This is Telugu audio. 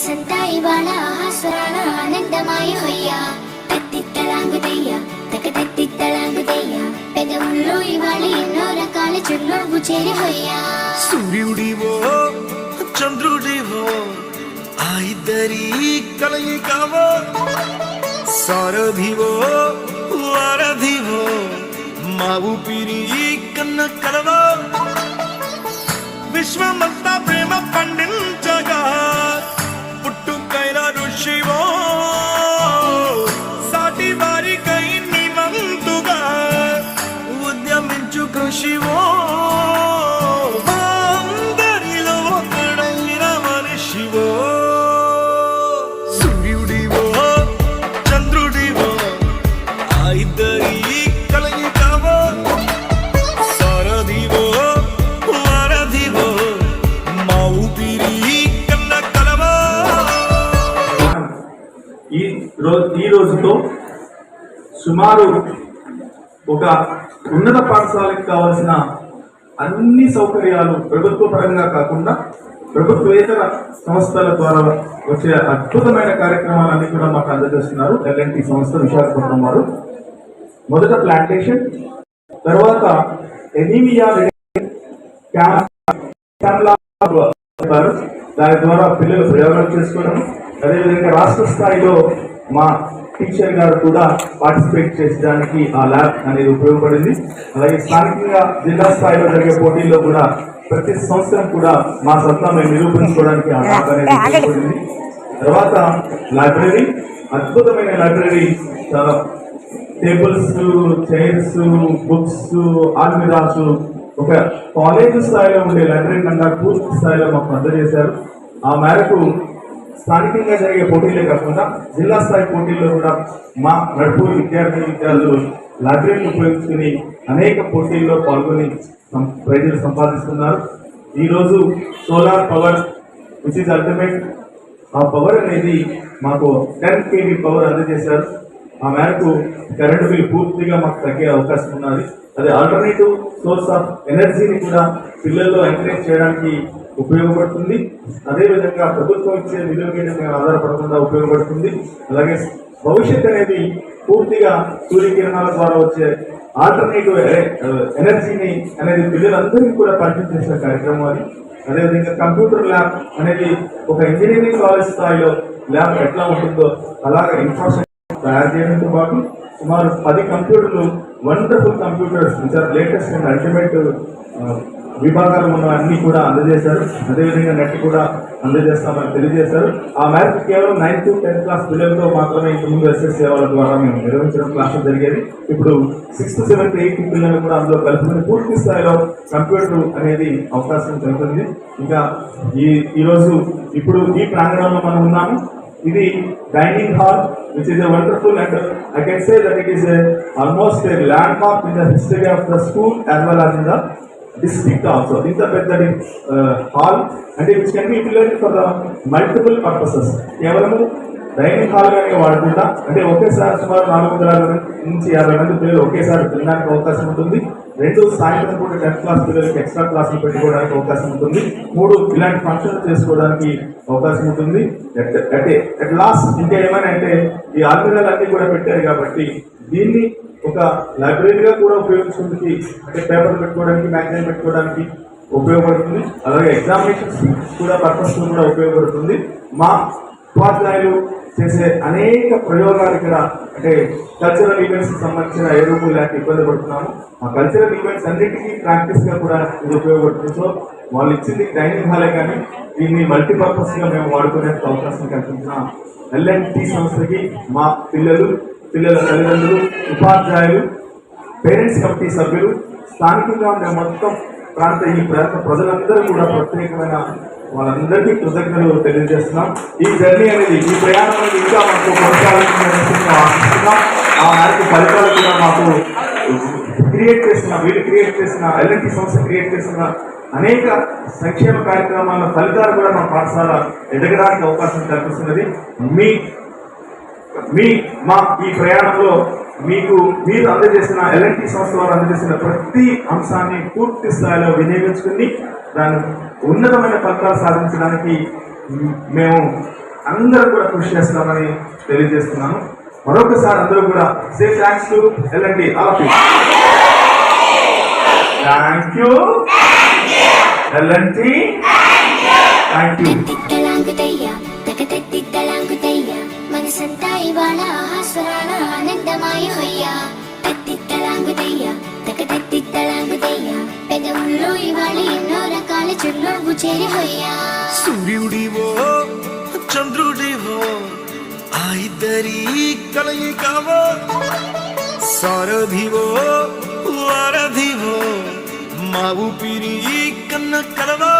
మనసంతా ఇవాళ ఆస్వాన ఆనందమాయ హొయ్యా తత్తిత్తలాంగుదయ్య తకతత్తిత్తలాంగుదయ్య పెదవుల్లో ఇవాళ ఎన్నో రకాల చున్నోగు చేరి హొయ్యా సూర్యుడివో చంద్రుడివో ఆ ఇద్దరి కలయికవో సారథివో వారధివో మా ఊపిరి కన్న కలవో విశ్వమంతా ప్రేమ పండించగా పుట్టుకైన ఋషివో సాటి వారికై నిమంతుగా ఉద్యమించు కృషివో అందరిలో ఒకడైన మనిషివో సూర్యుడివో చంద్రుడివో ఆ ఇద్దరి కలయికవో సారథివో వారధివో మా ఊపిరి కన్న కలవో. ఈ రోజుతో సుమారు ఒక ఉన్నత పాఠశాలకు కావాల్సిన అన్ని సౌకర్యాలు ప్రభుత్వ పరంగా కాకుండా ప్రభుత్వేతర సంస్థల ద్వారా వచ్చే అద్భుతమైన కార్యక్రమాలన్నీ కూడా మాకు అందజేస్తున్నారు ఎల్ఎన్టీ సంస్థ విశాఖపట్నం వారు. మొదట ప్లాంటేషన్, తర్వాత ఎనీమియా దాని ద్వారా పిల్లలు ప్రయోగాలు చేసుకోవడం, అదేవిధంగా రాష్ట్ర స్థాయిలో మా టీచర్ గారు కూడా పార్టిసిపేట్ చేసడానికి ఆ ల్యాబ్ అనేది ఉపయోగపడింది. అలాగే స్థానికంగా జిల్లా స్థాయిలో జరిగే పోటీల్లో కూడా ప్రతి సంవత్సరం కూడా మా సత్తా మేము నిరూపించుకోవడానికి ఆ ల్యాబ్ అనేది ఉపయోగపడింది. తర్వాత లైబ్రరీ, అద్భుతమైన లైబ్రరీ, టేబుల్స్, చైర్స్, బుక్స్, ఆల్మిరాస్ ఒక కాలేజ్ స్థాయిలో ఉండే లైబ్రరీ కన్నా పూర్తి స్థాయిలో మాకు అందజేశారు. ఆ మేరకు స్థానికంగా జరిగే పోటీలే కాకుండా జిల్లా స్థాయి పోటీల్లో కూడా మా నడుపు విద్యార్థులు లైబ్రరీని ఉపయోగించుకుని అనేక పోటీల్లో పాల్గొని ప్రైజులు సంపాదిస్తున్నారు. ఈరోజు solar power which is ultimate, ఆ పవర్ అనేది మాకు 10 kV పవర్ అందజేశారు. ఆ మేరకు కరెంటు బిల్ పూర్తిగా మాకు తగ్గే అవకాశం ఉన్నది. అది ఆల్టర్నేటివ్ సోర్స్ ఆఫ్ ఎనర్జీని కూడా పిల్లల్లో ఎంకరేజ్ చేయడానికి ఉపయోగపడుతుంది. అదేవిధంగా ప్రభుత్వం ఇచ్చే నిధుల మీద మేము ఆధారపడకుండా ఉపయోగపడుతుంది. అలాగే భవిష్యత్ అనేది పూర్తిగా సూర్యకిరణాల ద్వారా వచ్చే ఆల్టర్నేటివ్ ఎనర్జీని అనేది పిల్లలందరికీ కూడా పరిచయం చేసే కార్యక్రమం అది. అదేవిధంగా కంప్యూటర్ ల్యాబ్ అనేది ఒక ఇంజనీరింగ్ కాలేజ్ స్థాయిలో ల్యాబ్ ఎట్లా ఉంటుందో అలాగే ఇన్ఫ్రాస్ట్రక్చర్ తయారు చేయడంతో పాటు సుమారు 10 కంప్యూటర్లు, wonderful computers latest and ultimate విభాగాలు ఉన్న అన్ని కూడా అందజేశారు. అదేవిధంగా నెట్ కూడా అందజేస్తామని తెలియజేశారు. ఆ మేరకు కేవలం 9th to 10th క్లాస్ పిల్లలతో మాత్రమే ఇంతకుముందు ఎస్ఎస్ సేవల ద్వారా మేము నిర్వహించడం క్లాసులు జరిగేది. ఇప్పుడు 6th, 7th, 8th పిల్లలు కూడా అందులో కలుపుకుని పూర్తి స్థాయిలో కంప్యూటర్ అనేది అవకాశం కలుగుతుంది. ఇంకా ఈరోజు ఇప్పుడు ఈ ప్రాంగణంలో మనం ఉన్నాము. ఇది dining hall which is a wonderful, and I can say that it is almost a landmark in the history of the school as well as in the district also. This is a better hall and which can be utilized for the multiple purposes. కేవలము డైనింగ్ హాల్ గానే వాడకుండా అంటే ఒకేసారి సుమారు 450 నుంచి 50 మంది పిల్లలు ఒకేసారి తినడానికి అవకాశం ఉంటుంది. 2 సాయంత్రం పూట 10th క్లాస్ పిల్లలకి ఎక్స్ట్రా క్లాసులు పెట్టుకోవడానికి అవకాశం ఉంటుంది. 3 ఇలాంటి ఫంక్షన్లు చేసుకోవడానికి అవకాశం ఉంటుంది. అట్ లాస్ట్ ఇంకా ఏమైనా అంటే ఈ ఆల్మిరాలు అన్ని కూడా పెట్టారు కాబట్టి దీన్ని ఒక లైబ్రరీగా కూడా ఉపయోగించుకుంటుంది. అంటే పేపర్ పెట్టుకోవడానికి, మ్యాగజైన్ పెట్టుకోవడానికి ఉపయోగపడుతుంది. అలాగే ఎగ్జామినేషన్స్ కూడా పర్పస్ కూడా ఉపయోగపడుతుంది. మా ఉపాధ్యాయులు చేసే అనేక ప్రయోగాలు ఇక్కడ అంటే కల్చరల్ ఈవెంట్స్ సంబంధించిన ఏ రూపు లేక ఇబ్బంది పడుతున్నాము. ఆ కల్చరల్ ఈవెంట్స్ అన్నిటికీ ప్రాక్టీస్ గా కూడా ఇది ఉపయోగపడుతుంది. సో వాళ్ళు ఇచ్చింది డైనింగ్ హాలే కానీ దీన్ని మల్టీపర్పస్ గా మేము వాడుకునే అవకాశం కల్పించిన ఎల్ఎన్టీ సంస్థకి మా పిల్లల తల్లిదండ్రులు, ఉపాధ్యాయులు, పేరెంట్స్ కమిటీ సభ్యులు, స్థానికంగా ఉండే మొత్తం ఈ ప్రాంత ప్రజలందరూ కూడా ప్రత్యేకమైన వాళ్ళందరికీ కృతజ్ఞతలు తెలియజేస్తున్నాం. ఈ జర్నీ అనేది, ఈ ప్రయాణం అనేది ఇంకా మాకు కొనసాగుతుందని ఆశిస్తున్నాం. ఆ మేరకు ఫలితాలు కూడా మాకు వీళ్ళు క్రియేట్ చేసిన ఎల్ఎన్టీ సంస్థ క్రియేట్ చేసిన అనేక సంక్షేమ కార్యక్రమాల ఫలితాలు కూడా మా పాఠశాల ఎదగడానికి అవకాశం కల్పిస్తున్నది. మా ఈ ప్రయాణంలో మీరు అందజేసిన ఎల్ఎన్టీ సంస్థ వారు అందజేసిన ప్రతి అంశాన్ని పూర్తి స్థాయిలో వినియోగించుకుని దాన్ని ఉన్నతమైన ఫలితాలు సాధించడానికి మేము అందరూ కూడా కృషి చేస్తామని తెలియజేస్తున్నాను. మరొకసారి అందరూ కూడా say thanks to LNT all of you. Thank you LNT, thank you. తెత్తిత్తలాంగుతయ్యా తక తెత్తిత్తలాంగుతయ్యా మనసంతా ఇవాళ ఆహాస్వరాల ఆనందమాయ హొయ్యా. తెత్తిత్తలాంగుతయ్యా తక తెత్తిత్తలాంగుతయ్యా పెదవుల్లో ఇవాళ ఎన్నో రకాల చిరునవ్వు చేరి హొయ్యా. సూర్యుడివో చంద్రుడివో ఆ ఇద్దరి కలయికవో, సారథివో వారధివో మా ఊపిరి కన్న కలవో.